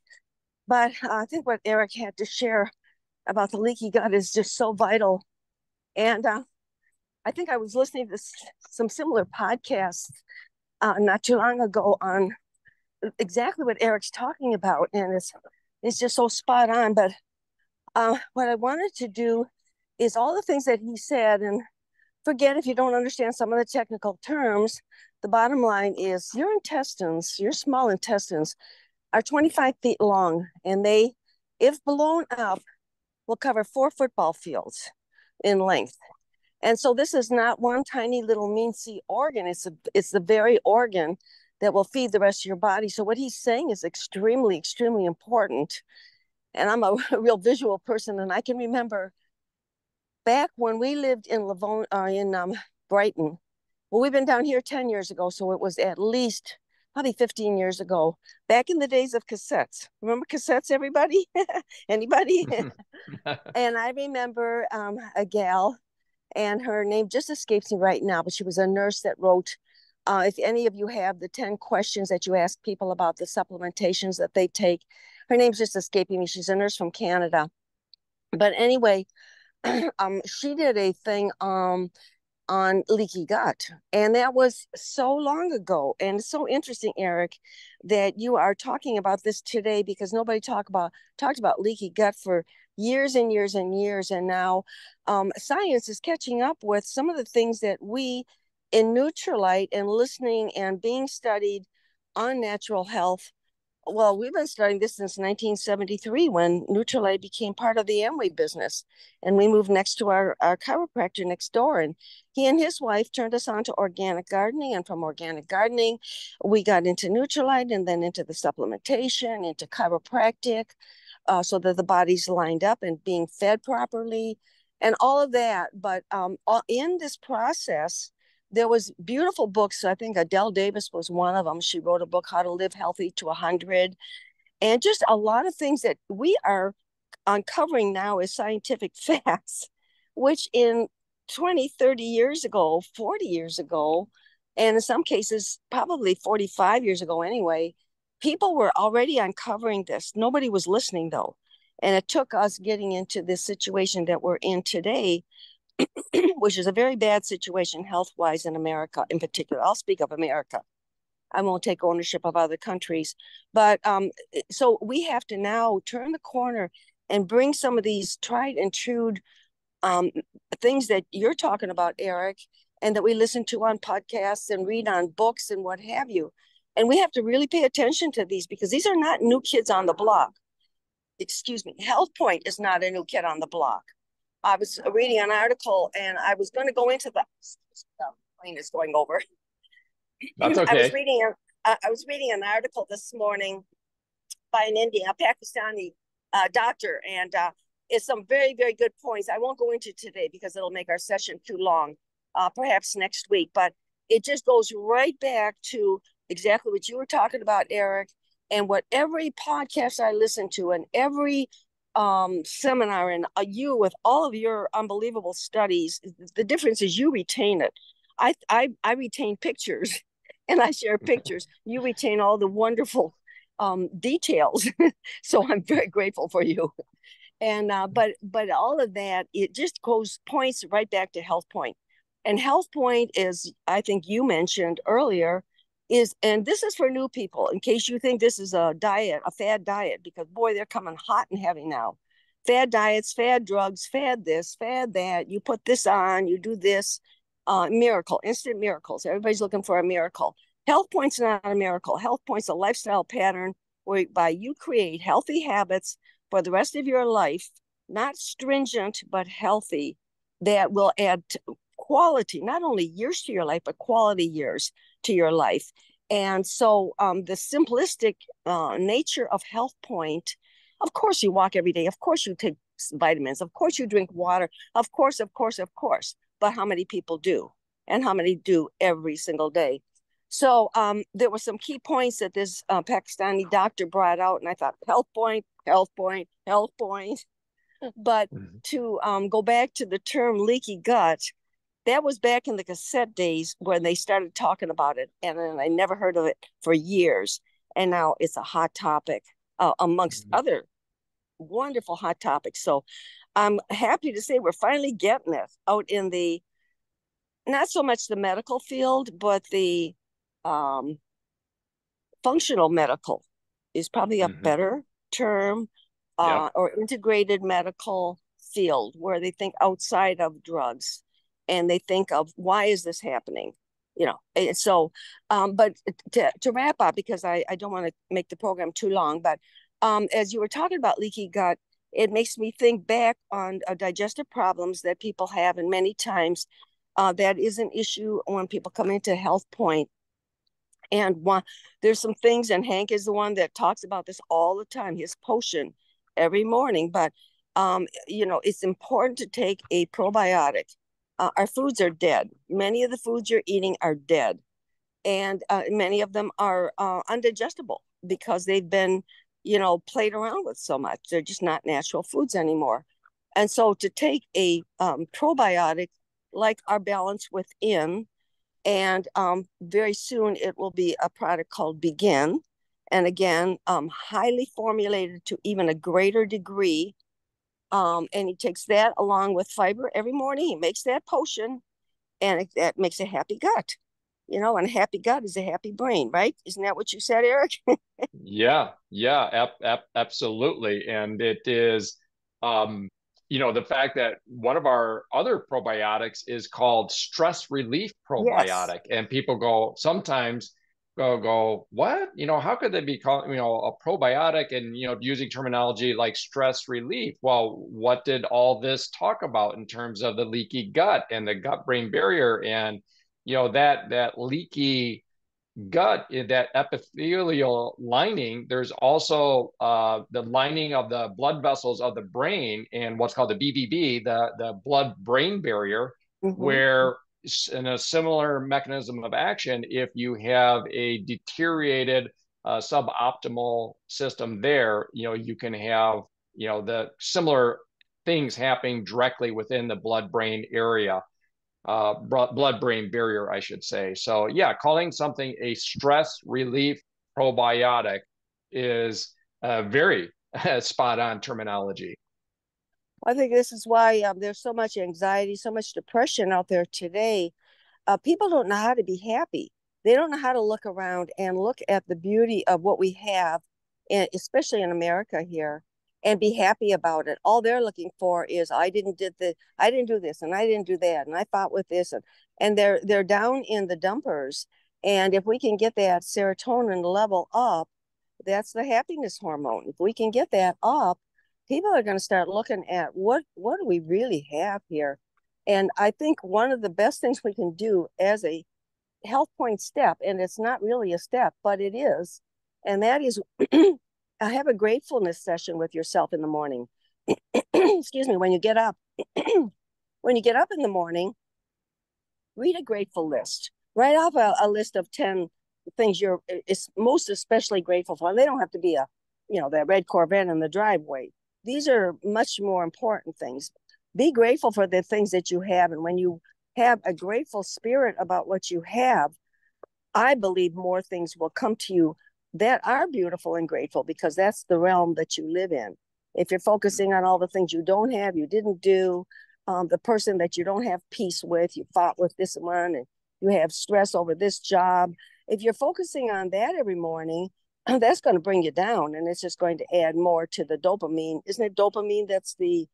But I think what Eric had to share about the leaky gut is just so vital. And I think I was listening to some similar podcasts not too long ago on exactly what Eric's talking about. And it's just so spot on. But what I wanted to do is all the things that he said, and forget if you don't understand some of the technical terms, the bottom line is your intestines, your small intestines, are 25 feet long, and they, if blown up, will cover 4 football fields in length. And so this is not one tiny little meansy organ. It's the very organ that will feed the rest of your body. So what he's saying is extremely, extremely important. And I'm a real visual person, and I can remember back when we lived in Brighton, well, we've been down here 10 years ago, so it was at least probably 15 years ago, back in the days of cassettes. Remember cassettes, everybody? Anybody? And I remember a gal, and her name just escapes me right now, but she was a nurse that wrote, if any of you have the 10 questions that you ask people about the supplementations that they take, her name's just escaping me. She's a nurse from Canada. But anyway, she did a thing on leaky gut, and that was so long ago. And it's so interesting, Eric, that you are talking about this today, because nobody talked about leaky gut for years and years and years. And now science is catching up with some of the things that we in Nutrilite and listening and being studied on natural health. Well, we've been studying this since 1973, when Nutrilite became part of the Amway business. And we moved next to our chiropractor next door. And he and his wife turned us on to organic gardening. And from organic gardening, we got into Nutrilite, and then into the supplementation, into chiropractic, so that the body's lined up and being fed properly and all of that. But in this process, there was beautiful books. I think Adele Davis was one of them. She wrote a book, How to Live Healthy to 100. And just a lot of things that we are uncovering now as scientific facts, which in 20, 30 years ago, 40 years ago, and in some cases, probably 45 years ago anyway, people were already uncovering this. Nobody was listening, though. And it took us getting into this situation that we're in today, which is a very bad situation health-wise in America in particular. I'll speak of America. I won't take ownership of other countries. But so we have to now turn the corner and bring some of these tried and true things that you're talking about, Eric, and that we listen to on podcasts and read on books and what have you. And we have to really pay attention to these, because these are not new kids on the block. Excuse me. Health Point is not a new kid on the block. I was reading an article, and I was going to go into the plane is going over. That's okay. I was reading an article this morning by a Pakistani doctor, and it's some very, very good points. I won't go into today because it'll make our session too long, perhaps next week. But it just goes right back to exactly what you were talking about, Eric, and what every podcast I listen to and every seminar, and you with all of your unbelievable studies, the difference is you retain it. I retain pictures, and I share pictures. You retain all the wonderful details. So I'm very grateful for you. And but all of that, it just points right back to Health Point. And Health Point is, I think you mentioned earlier, and this is for new people, in case you think this is a fad diet, because boy, they're coming hot and heavy now. Fad diets, fad drugs, fad this, fad that. You put this on, you do this. Miracle, instant miracles. Everybody's looking for a miracle. Health Point's not a miracle. Health Point's a lifestyle pattern whereby you create healthy habits for the rest of your life, not stringent, but healthy, that will add quality, not only years to your life, but quality years to your life. And so the simplistic nature of Health Point, of course you walk every day, of course you take vitamins, of course you drink water, of course. But how many people do? And how many do every single day? So there were some key points that this Pakistani doctor brought out, and I thought, Health Point. But to go back to the term leaky gut, that was back in the cassette days when they started talking about it, and then I never heard of it for years. And now it's a hot topic amongst other wonderful hot topics. So I'm happy to say we're finally getting it out in the, not so much the medical field, but the functional medical is probably a better term, or integrated medical field, where they think outside of drugs and they think of, why is this happening? You know, and so, but to wrap up, because I don't want to make the program too long, but as you were talking about leaky gut, it makes me think back on digestive problems that people have, and many times that is an issue when people come into Health Point. And there's some things, and Hank is the one that talks about this all the time, his potion every morning. But It's important to take a probiotic. Our foods are dead. Many of the foods you're eating are dead. And many of them are undigestible because they've been, played around with so much. They're just not natural foods anymore. And so to take a probiotic like our Balance Within, and very soon it will be a product called Begin. And again, highly formulated to even a greater degree. And he takes that along with fiber every morning. He makes that potion, and that makes a happy gut. And a happy gut is a happy brain, right? Isn't that what you said, Eric? Yeah, absolutely. And it is, the fact that one of our other probiotics is called stress relief probiotic. Yes. And people sometimes go, what? How could they be called, a probiotic and, using terminology like stress relief? Well, what did all this talk about in terms of the leaky gut and the gut-brain barrier and, that leaky gut, that epithelial lining? There's also the lining of the blood vessels of the brain and what's called the BBB, the blood-brain barrier, where in a similar mechanism of action, if you have a deteriorated suboptimal system there, you can have, the similar things happening directly within the blood-brain area. Blood-brain barrier, I should say. So yeah, calling something a stress relief probiotic is very spot on terminology. I think this is why there's so much anxiety, so much depression out there today. People don't know how to be happy. They don't know how to look around and look at the beauty of what we have, and especially in America here, and be happy about it. All they're looking for is I didn't do this and I didn't do that and I fought with this, and they're down in the dumpers. And if we can get that serotonin level up, that's the happiness hormone. If we can get that up, people are going to start looking at what do we really have here. And I think one of the best things we can do as a health point step, and it's not really a step, but it is, and that is have a gratefulness session with yourself in the morning. Excuse me, when you get up. When you get up in the morning, read a grateful list. Write off a list of 10 things you're most especially grateful for. And they don't have to be that red Corvette in the driveway. These are much more important things. Be grateful for the things that you have. And when you have a grateful spirit about what you have, I believe more things will come to you that are beautiful and grateful, because that's the realm that you live in. If you're focusing on all the things you don't have, you didn't do, the person that you don't have peace with, you fought with this one, and you have stress over this job. If you're focusing on that every morning, that's going to bring you down, and it's just going to add more to the dopamine. Isn't it dopamine that's the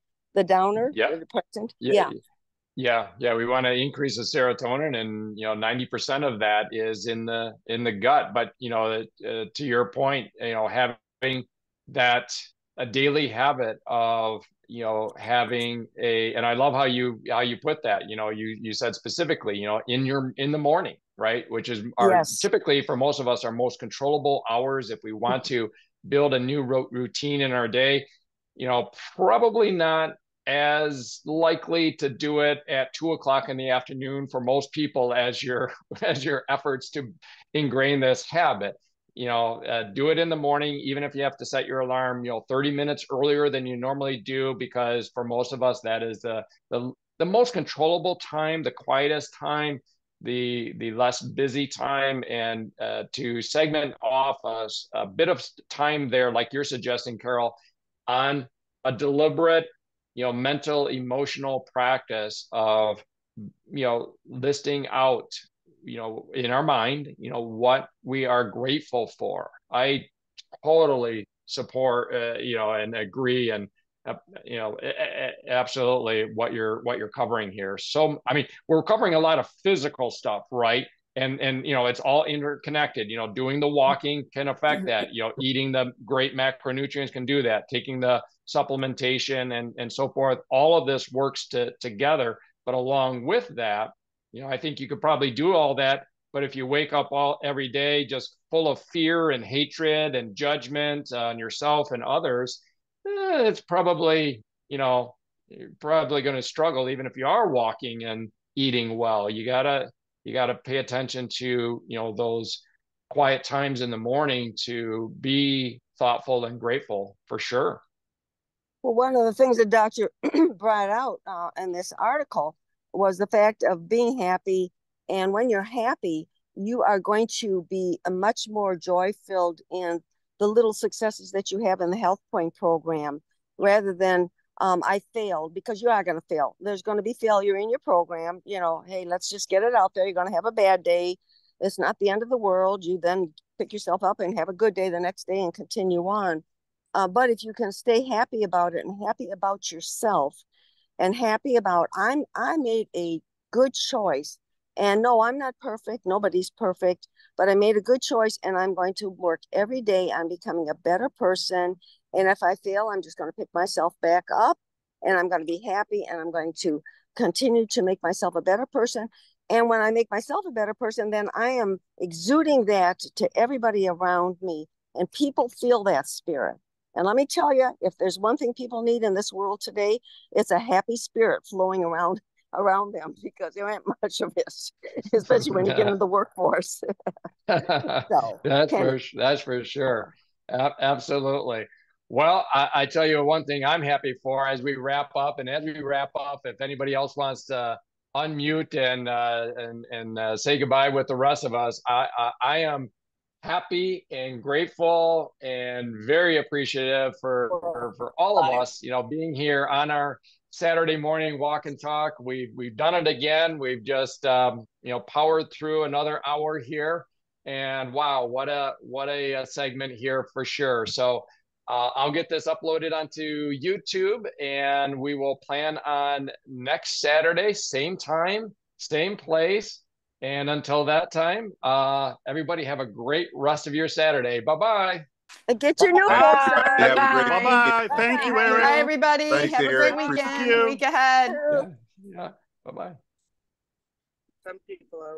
downer? Yeah. The depressant? Yeah. We want to increase the serotonin, and 90% of that is in the gut. But to your point, having that a daily habit of having and I love how you put that. You said specifically in the morning, right? Which is typically for most of us our most controllable hours. If we want to build a new routine in our day, probably not as likely to do it at 2:00 in the afternoon for most people as your efforts to ingrain this habit. Do it in the morning, even if you have to set your alarm 30 minutes earlier than you normally do, because for most of us that is the most controllable time, the quietest time, the less busy time. And to segment off a bit of time there, like you're suggesting, Carol, on a deliberate mental, emotional practice of, listing out, in our mind, what we are grateful for. I totally support, and agree, and, absolutely what you're covering here. So, I mean, we're covering a lot of physical stuff, right? And it's all interconnected. Doing the walking can affect that. Eating the great macronutrients can do that. Taking the supplementation and so forth. All of this works together. But along with that, I think you could probably do all that. But if you wake up every day just full of fear and hatred and judgment on yourself and others, it's probably you're probably going to struggle even if you are walking and eating well. You gotta pay attention to, those quiet times in the morning to be thoughtful and grateful for sure. Well, one of the things that Dr. brought out in this article was the fact of being happy. And when you're happy, you are going to be a much more joy-filled in the little successes that you have in the Health Point program, rather than I failed, because you are going to fail. There's going to be failure in your program. Hey, let's just get it out there. You're going to have a bad day. It's not the end of the world. You then pick yourself up and have a good day the next day and continue on. But if you can stay happy about it and happy about yourself and happy about, I made a good choice. And no, I'm not perfect. Nobody's perfect, but I made a good choice, and I'm going to work every day on becoming a better person. And if I fail, I'm just going to pick myself back up, and I'm going to be happy, and I'm going to continue to make myself a better person. And when I make myself a better person, then I am exuding that to everybody around me, and people feel that spirit. And let me tell you, if there's one thing people need in this world today, it's a happy spirit flowing around them, because there ain't much of it, especially when you get into the workforce. So, that's for sure. Absolutely. Well, I tell you one thing I'm happy for as we wrap up, if anybody else wants to unmute and say goodbye with the rest of us, I am happy and grateful and very appreciative for all of us, being here on our Saturday morning walk and talk. We've done it again. We've just powered through another hour here, and wow, what a segment here for sure. So I'll get this uploaded onto YouTube, and we will plan on next Saturday, same time, same place. And until that time, everybody have a great rest of your Saturday. Bye-bye. And get your new books. Bye-bye. Thank you, Eric. Bye, everybody. Thanks, have Eric. a great weekend. Week ahead. Yeah. Bye-bye. Some people are